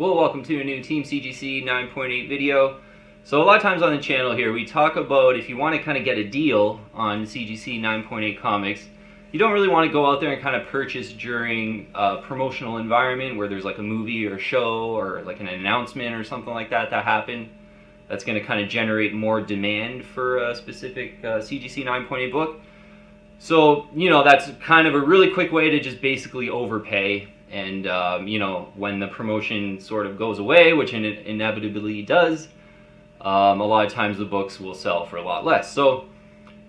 Well, welcome to a new Team CGC 9.8 video. So a lot of times on the channel here we talk about if you want to kind of get a deal on CGC 9.8 comics, you don't really want to go out there and kind of purchase during a promotional environment where there's like a movie or show or like an announcement or something like that happened. That's going to kind of generate more demand for a specific CGC 9.8 book. So, that's kind of a really quick way to just basically overpay. And, when the promotion sort of goes away, which it inevitably does, a lot of times the books will sell for a lot less. So,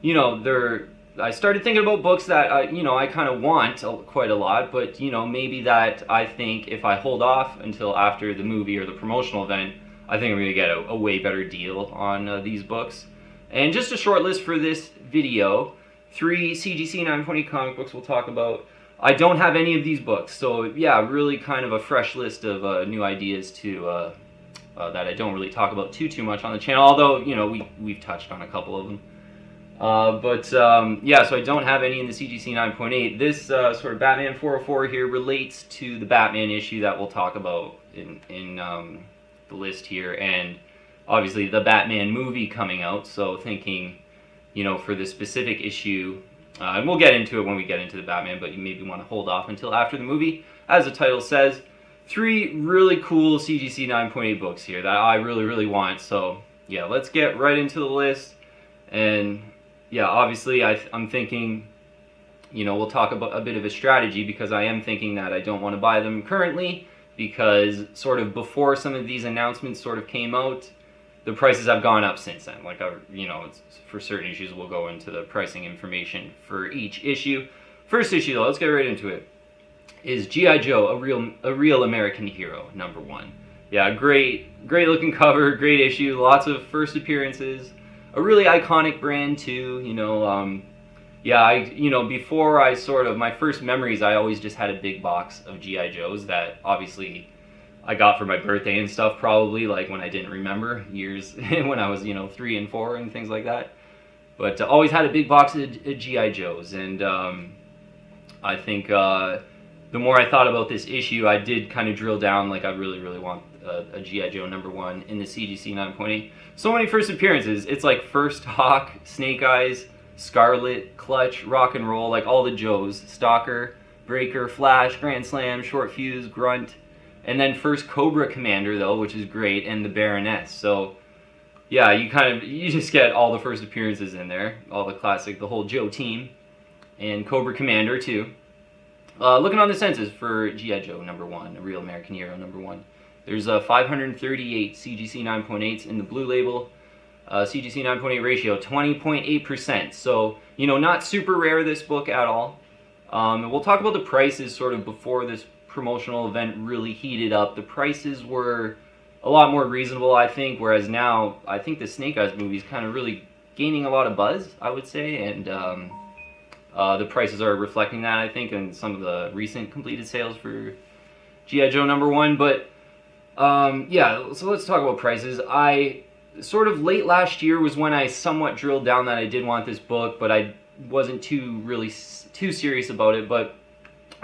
I started thinking about books that, I kind of want quite a lot, but, maybe that I think if I hold off until after the movie or the promotional event, I think I'm going to get a way better deal on these books. And just a short list for this video, 3 CGC 9.8 comic books we'll talk about. I don't have any of these books, so yeah, really kind of a fresh list of new ideas to that I don't really talk about too much on the channel, although, we've touched on a couple of them. Yeah, so I don't have any in the CGC 9.8. This sort of Batman 404 here relates to the Batman issue that we'll talk about in the list here, and obviously the Batman movie coming out, so thinking, for this specific issue, and we'll get into it when we get into the Batman, but you maybe want to hold off until after the movie. As the title says, 3 really cool CGC 9.8 books here that I really want. So yeah, let's get right into the list. And yeah, obviously I'm thinking, we'll talk about a bit of a strategy, because I am thinking that I don't want to buy them currently, because sort of before some of these announcements sort of came out, the prices have gone up since then. Like, for certain issues, we'll go into the pricing information for each issue. First issue, though, let's get right into it, is G.I. Joe, a real American hero, #1. Yeah, great looking cover, great issue, lots of first appearances, a really iconic brand too. Yeah, before my first memories, I always just had a big box of G.I. Joes that obviously I got for my birthday and stuff, probably, like when I didn't remember, years when I was, 3 and 4 and things like that. But always had a big box of G.I. Joes, and I think the more I thought about this issue, I did kind of drill down, like I really want a G.I. Joe #1 in the CGC 9.8. So many first appearances. It's like First Hawk, Snake Eyes, Scarlet, Clutch, Rock and Roll, like all the Joes, Stalker, Breaker, Flash, Grand Slam, Short Fuse, Grunt, and then first Cobra Commander, though, which is great, and the Baroness. So yeah, you just get all the first appearances in there, all the classic, the whole Joe team, and Cobra Commander too. Looking on the census for G.I. Joe #1, a real American hero #1. There's 538 CGC 9.8s in the blue label. CGC 9.8 ratio, 20.8%. So, not super rare, this book at all. We'll talk about the prices sort of before this promotional event really heated up. The prices were a lot more reasonable, I think, whereas now I think the Snake Eyes movie is kind of really gaining a lot of buzz, I would say, and the prices are reflecting that, I think, in some of the recent completed sales for G.I. Joe #1. But yeah, so let's talk about prices. I sort of late last year was when I somewhat drilled down that I did want this book, but I wasn't too serious about it. But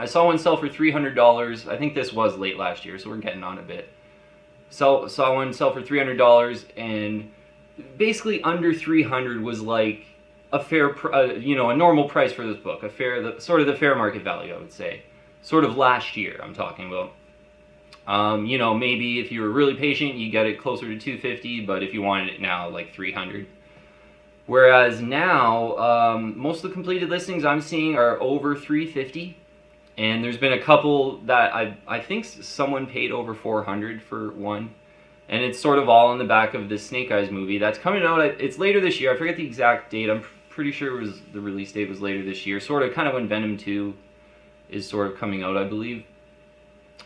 I saw one sell for $300. I think this was late last year, so we're getting on a bit. Saw one sell for $300, and basically under $300 was like a fair, a normal price for this book, sort of the fair market value, I would say. Sort of last year, I'm talking about. Maybe if you were really patient, you get it closer to $250, but if you wanted it now, like $300. Whereas now, most of the completed listings I'm seeing are over $350. And there's been a couple that I think someone paid over $400 for one. And it's sort of all in the back of the Snake Eyes movie that's coming out. It's later this year. I forget the exact date. I'm pretty sure the release date was later this year. Sort of kind of when Venom 2 is sort of coming out, I believe.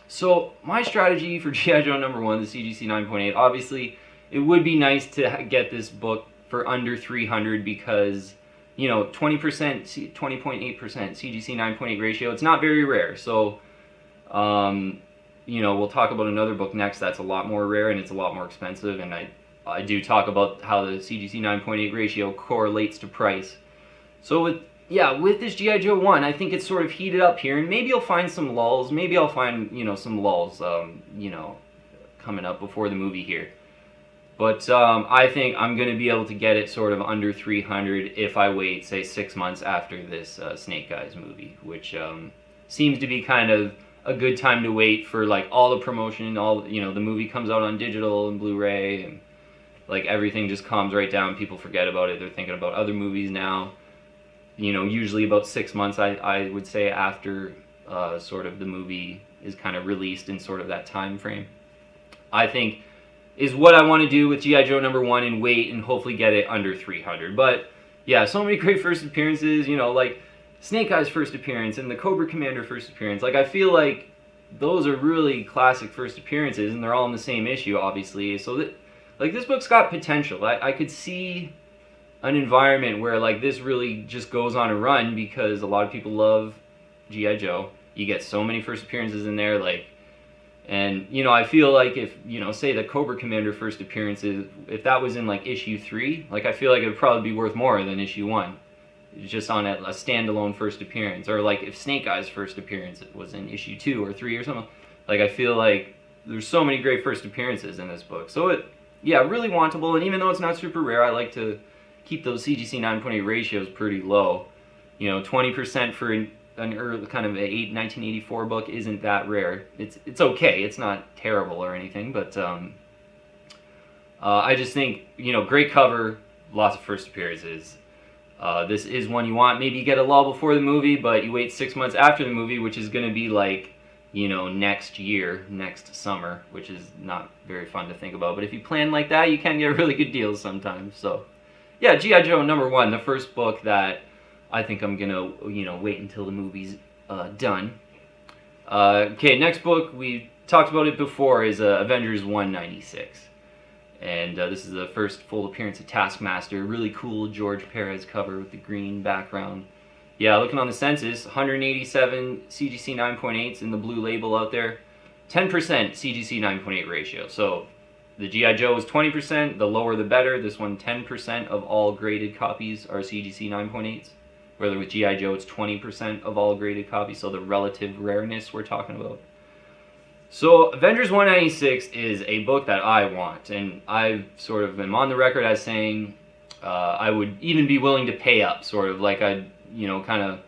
So my strategy for G.I. Joe #1, the CGC 9.8, obviously it would be nice to get this book for under $300, because 20%, 20.8% CGC 9.8 ratio, it's not very rare. So, we'll talk about another book next that's a lot more rare and it's a lot more expensive, and I do talk about how the CGC 9.8 ratio correlates to price. So with this G.I. Joe 1, I think it's sort of heated up here, and maybe you'll find some lulls. Maybe I'll find, some lulls, coming up before the movie here. But I think I'm going to be able to get it sort of under 300 if I wait, say, 6 months after this Snake Eyes movie, which seems to be kind of a good time to wait for like all the promotion, all, you know, the movie comes out on digital and Blu-ray, and like everything just calms right down. People forget about it. They're thinking about other movies now. You know, usually about 6 months, I would say, after sort of the movie is kind of released in sort of that time frame, I think is what I want to do with G.I. Joe #1 and wait and hopefully get it under 300. But yeah, so many great first appearances, you know, like Snake Eyes' first appearance and the Cobra Commander first appearance. Like, I feel like those are really classic first appearances, and they're all in the same issue, obviously. So that, like, this book's got potential. I could see an environment where like this really just goes on a run because a lot of people love G.I. Joe. You get so many first appearances in there, like, and, you know, I feel like if, you know, say the Cobra Commander first appearances, if that was in like issue 3, like, I feel like it would probably be worth more than issue 1, just on a standalone first appearance. Or like if Snake Eyes' first appearance was in issue 2 or 3 or something, like, I feel like there's so many great first appearances in this book. So it, yeah, really wantable. And even though it's not super rare, I like to keep those CGC 9.8 ratios pretty low. You know, 20% for an early kind of a 1984 book isn't that rare. It's okay. It's not terrible or anything, but I just think, you know, great cover, lots of first appearances. This is one you want. Maybe you get a lull before the movie, but you wait 6 months after the movie, which is going to be like, you know, next year, next summer, which is not very fun to think about. But if you plan like that, you can get really good deals sometimes. So yeah, G.I. Joe #1, the first book that I think I'm gonna, you know, wait until the movie's done. Okay, next book, we talked about it before, is Avengers 196. And this is the first full appearance of Taskmaster. Really cool George Perez cover with the green background. Yeah, looking on the census, 187 CGC 9.8s in the blue label out there. 10% CGC 9.8 ratio. So the G.I. Joe is 20%, the lower the better. This one, 10% of all graded copies are CGC 9.8s. Whether with G.I. Joe, it's 20% of all graded copies, so the relative rareness we're talking about. So Avengers 196 is a book that I want, and I sort of am on the record as saying I would even be willing to pay up, sort of like I'd, you know, kind of,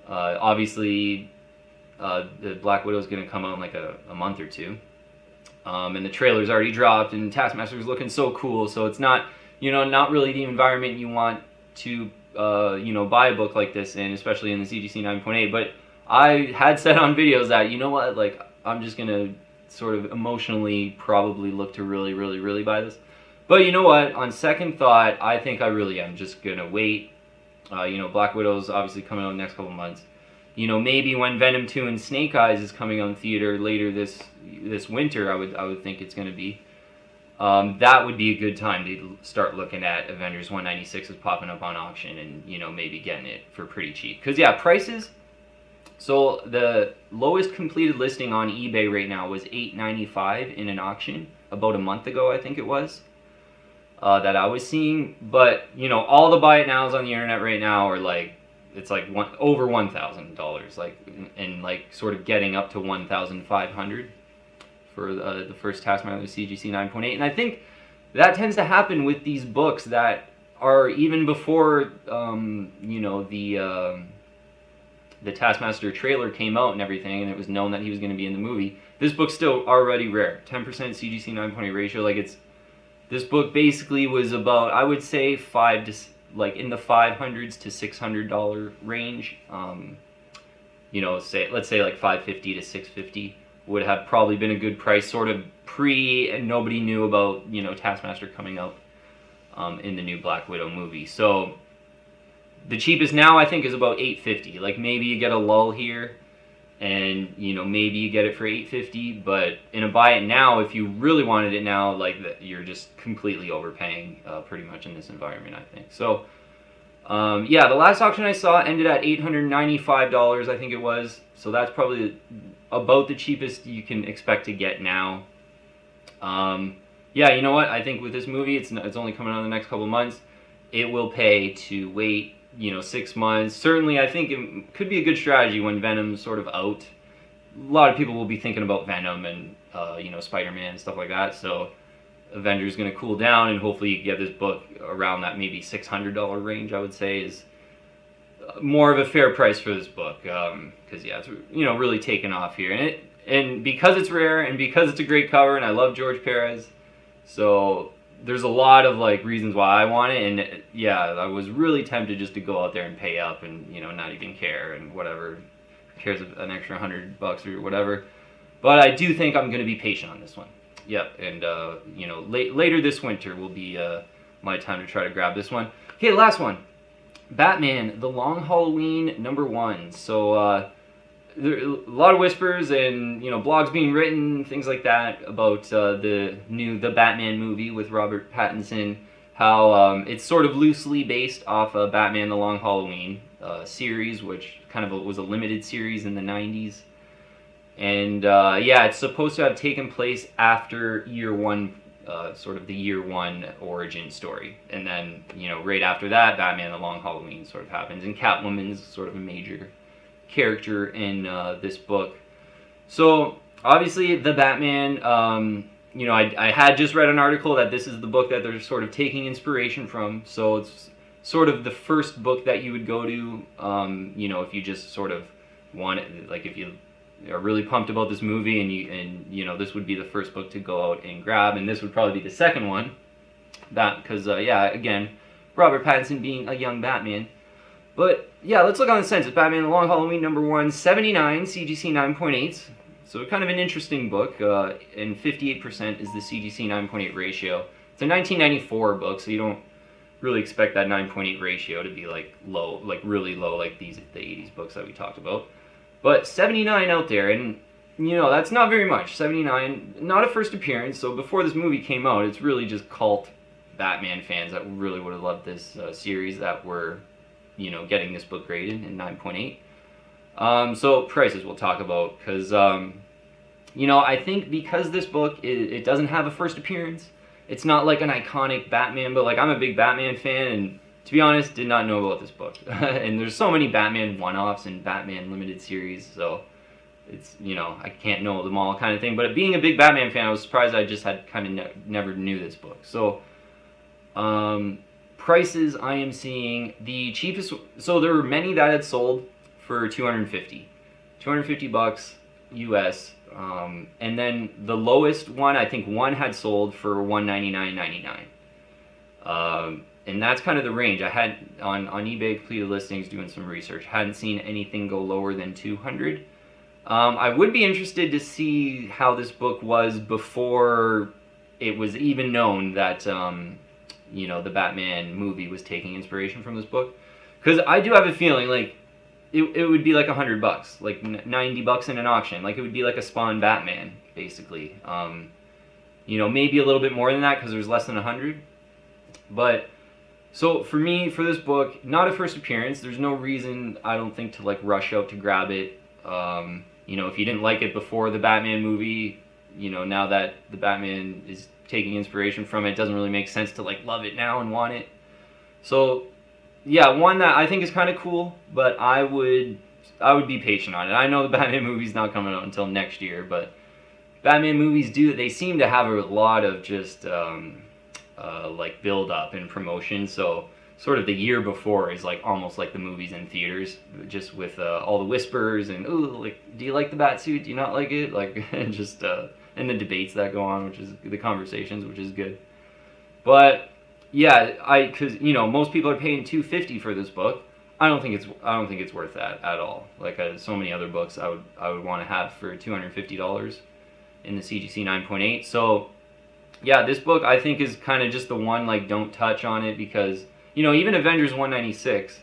obviously the Black Widow is going to come out in like a month or two, and the trailer's already dropped, and Taskmaster's looking so cool, so it's not, you know, not really the environment you want to you know, buy a book like this in, especially in the CGC 9.8, but I had said on videos that, you know what, like, I'm just gonna sort of emotionally probably look to really buy this. But you know what, on second thought, I think I really am just gonna wait. You know, Black Widow's obviously coming out in the next couple months. You know, maybe when Venom 2 and Snake Eyes is coming on theater later this winter, I would think it's gonna be. That would be a good time to start looking at Avengers 196 is popping up on auction and, you know, maybe getting it for pretty cheap. Because, yeah, prices, so the lowest completed listing on eBay right now was $8.95 in an auction about a month ago, I think it was, that I was seeing. But, you know, all the buy it nows on the internet right now are like, it's like over $1,000, like, and like sort of getting up to $1,500. For the first Taskmaster CGC 9.8, and I think that tends to happen with these books that are even before you know, the Taskmaster trailer came out and everything, and it was known that he was going to be in the movie. This book's still already rare, 10% CGC 9.8 ratio. Like, it's, this book basically was about, I would say, like in the $500s to $600 range. You know, let's say like $550 to $650. Would have probably been a good price, sort of pre, and nobody knew about, you know, Taskmaster coming out in the new Black Widow movie. So the cheapest now, I think, is about $850. Like, maybe you get a lull here, and, you know, maybe you get it for $850. But in a buy it now, if you really wanted it now, like, you're just completely overpaying, pretty much in this environment, I think. So yeah, the last auction I saw ended at $895, I think it was. So that's probably about the cheapest you can expect to get now. Yeah, you know what? I think with this movie, it's only coming out in the next couple months. It will pay to wait, you know, 6 months. Certainly, I think it could be a good strategy when Venom's sort of out. A lot of people will be thinking about Venom, and Spider-Man and stuff like that. So Avengers is going to cool down, and hopefully you get this book around that maybe $600 range. I would say is more of a fair price for this book, because it's really taken off here, and because it's rare and because it's a great cover, and I love George Perez, so there's a lot of reasons why I want it, and I was really tempted just to go out there and pay up and not even care and whatever. Who cares an extra $100 or whatever? But I do think I'm going to be patient on this one. Yep, and later this winter will be my time to try to grab this one. Okay, last one. Batman, The Long Halloween #1. So there are a lot of whispers and blogs being written, things like that, about the Batman movie with Robert Pattinson. How it's sort of loosely based off of Batman: The Long Halloween series, which kind of was a limited series in the 90s. And it's supposed to have taken place after year one. Sort of the year one origin story, and then right after that, Batman: The Long Halloween sort of happens, and Catwoman's sort of a major character in this book. So obviously, the Batman. I had just read an article that this is the book that they're sort of taking inspiration from. So it's sort of the first book that you would go to. If you just sort of want it, if you are really pumped about this movie, and this would be the first book to go out and grab, and this would probably be the second one, because again, Robert Pattinson being a young Batman. But let's look on the census. Batman: The Long Halloween #1, 79 CGC 9.8. So kind of an interesting book, and 58% is the CGC 9.8 ratio. It's a 1994 book, so you don't really expect that 9.8 ratio to be low, really low, like the 80s books that we talked about. But 79 out there, and that's not very much. 79, not a first appearance, so before this movie came out, it's really just cult Batman fans that really would have loved this series that were, getting this book graded in 9.8. So prices we'll talk about, because, I think because this book, it doesn't have a first appearance, it's not like an iconic Batman, but I'm a big Batman fan, and to be honest, did not know about this book. And there's so many Batman one-offs and Batman limited series, so it's, I can't know them all kind of thing. But being a big Batman fan, I was surprised I just had kind of never knew this book. So, prices I am seeing, the cheapest, so there were many that had sold for $250 US. And then the lowest one, I think one had sold for $199.99. And that's kind of the range. I had on eBay completed listings doing some research. Hadn't seen anything go lower than $200. I would be interested to see how this book was before it was even known that the Batman movie was taking inspiration from this book. Because I do have a feeling it would be $100, $90 in an auction. It would be like a Spawn Batman, basically. Maybe a little bit more than that because there's less than 100. But so for me, for this book, not a first appearance. There's no reason, I don't think, to rush out to grab it. If you didn't like it before the Batman movie, now that the Batman is taking inspiration from it, it doesn't really make sense to love it now and want it. So one that I think is kind of cool, but I would be patient on it. I know the Batman movie's not coming out until next year, but Batman movies they seem to have a lot of just build up and promotion. So sort of the year before is almost like the movies in theaters, just with all the whispers and do you like the bat suit? Do you not like it? And just and the debates that go on, which is the conversations, which is good. But because most people are paying $250 for this book. I don't think it's worth that at all. So many other books I would want to have for $250 in the CGC 9.8. So this book I think is kind of just the one don't touch on it, because even Avengers 196,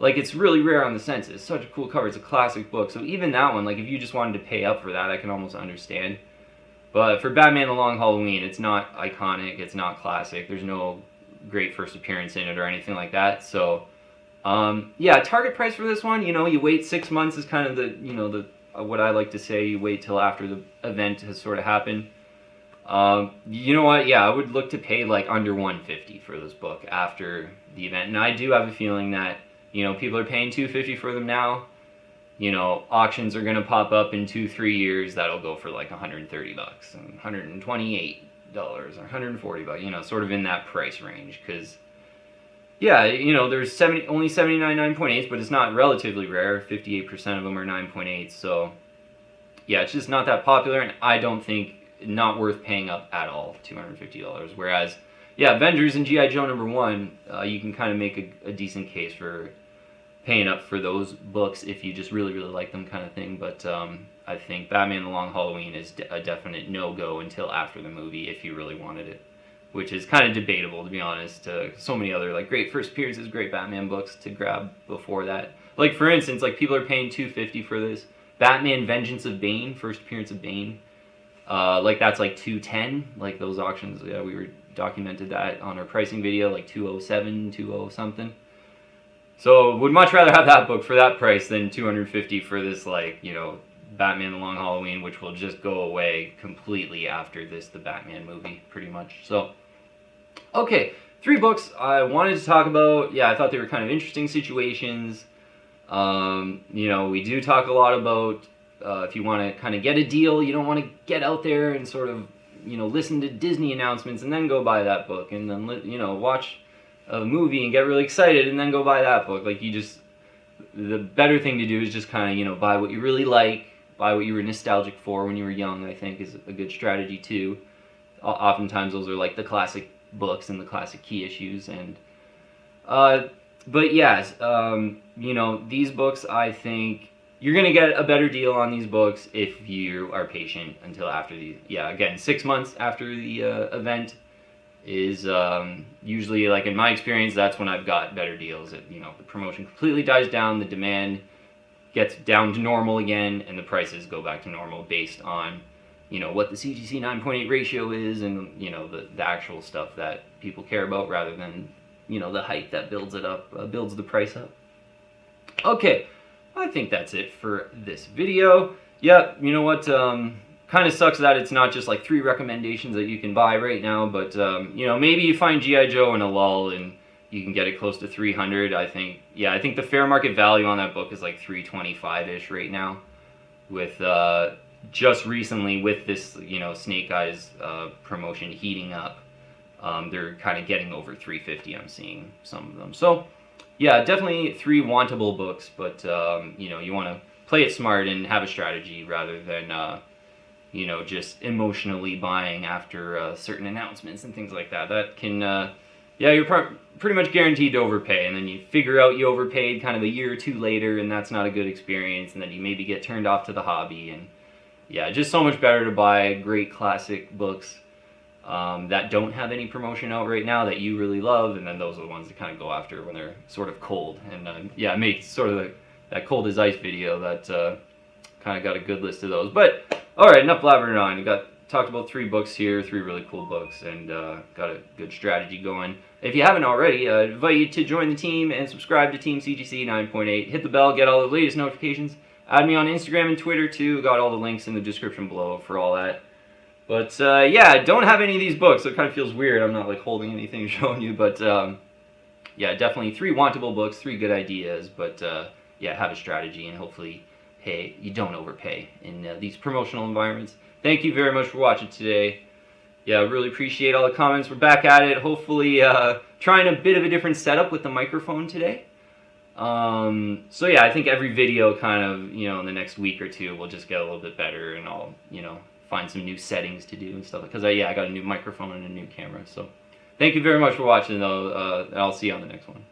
it's really rare on the census. It's such a cool cover. It's a classic book. So even that one, if you just wanted to pay up for that, I can almost understand. But for Batman: The Long Halloween, it's not iconic. It's not classic. There's no great first appearance in it or anything like that. So target price for this one, you wait 6 months is kind of the what I like to say. You wait till after the event has sort of happened. You know what? I would look to pay under $150 for this book after the event, and I do have a feeling that people are paying $250 for them now. you know, auctions are gonna pop up in 2-3 years that'll go for like $130 and $128 or $140, you know, sort of in that price range. Because yeah, you know, there's only 79 9.8s, but it's not relatively rare. 58% of them are 9.8s, so yeah, it's just not that popular, and I don't think not worth paying up at all, $250. Whereas, yeah, Avengers and G.I. Joe #1, you can kind of make a decent case for paying up for those books if you just really, really like them, kind of thing. But I think Batman The Long Halloween is a definite no-go until after the movie if you really wanted it, which is kind of debatable, to be honest. So many other like great first appearances, great Batman books to grab before that. Like, for instance, like people are paying $250 for this Batman Vengeance of Bane, first appearance of Bane. Like that's like $210. Like those auctions, yeah, we were documented that on our pricing video, like $207, $20 something. So would much rather have that book for that price than $250 for this, like, you know, Batman The Long Halloween, which will just go away completely after the Batman movie, pretty much. So, okay, 3 books I wanted to talk about. Yeah, I thought they were kind of interesting situations. You know, we do talk a lot about if you want to kind of get a deal, you don't want to get out there and sort of, you know, listen to Disney announcements and then go buy that book, and then, you know, watch a movie and get really excited and then go buy that book. Like, the better thing to do is just kind of, you know, buy what you really like, buy what you were nostalgic for when you were young, I think is a good strategy too. Oftentimes those are like the classic books and the classic key issues. And but yes, you know, these books, I think you're gonna get a better deal on these books if you are patient until after the, yeah, again, 6 months after the event is usually, like in my experience, that's when I've got better deals. You know, the promotion completely dies down, the demand gets down to normal again, and the prices go back to normal based on, you know, what the CGC 9.8 ratio is, and, you know, the actual stuff that people care about, rather than, you know, the hype that builds it up, builds the price up. Okay, I think that's it for this video. Yeah, you know what, kind of sucks that it's not just like 3 recommendations that you can buy right now, but you know, maybe you find G.I. Joe in a lull and you can get it close to 300. I think, yeah, I think the fair market value on that book is like 325-ish right now, with just recently with this, you know, Snake Eyes promotion heating up, they're kind of getting over 350. I'm seeing some of them. So yeah, definitely 3 wantable books, but you know, you want to play it smart and have a strategy rather than you know, just emotionally buying after certain announcements and things like that. That can, yeah, you're pretty much guaranteed to overpay, and then you figure out you overpaid kind of a year or 2 later, and that's not a good experience, and then you maybe get turned off to the hobby. And yeah, just so much better to buy great classic books that don't have any promotion out right now that you really love, and then those are the ones to kind of go after when they're sort of cold. And yeah, I made sort of that cold as ice video that kind of got a good list of those. But alright, enough blabbering on. We talked about 3 books here, 3 really cool books, and got a good strategy going. If you haven't already, I invite you to join the team and subscribe to Team CGC 9.8. Hit the bell, get all the latest notifications. Add me on Instagram and Twitter too. Got all the links in the description below for all that. But yeah, I don't have any of these books, so it kind of feels weird. I'm not like holding anything showing you, but yeah, definitely 3 wantable books, 3 good ideas, but yeah, have a strategy, and hopefully, hey, you don't overpay in these promotional environments. Thank you very much for watching today. Yeah, I really appreciate all the comments. We're back at it. Hopefully, trying a bit of a different setup with the microphone today. So yeah, I think every video kind of, you know, in the next week or 2 will just get a little bit better, and I'll, you know, find some new settings to do and stuff. Because yeah, I got a new microphone and a new camera. So thank you very much for watching, though, and I'll see you on the next one.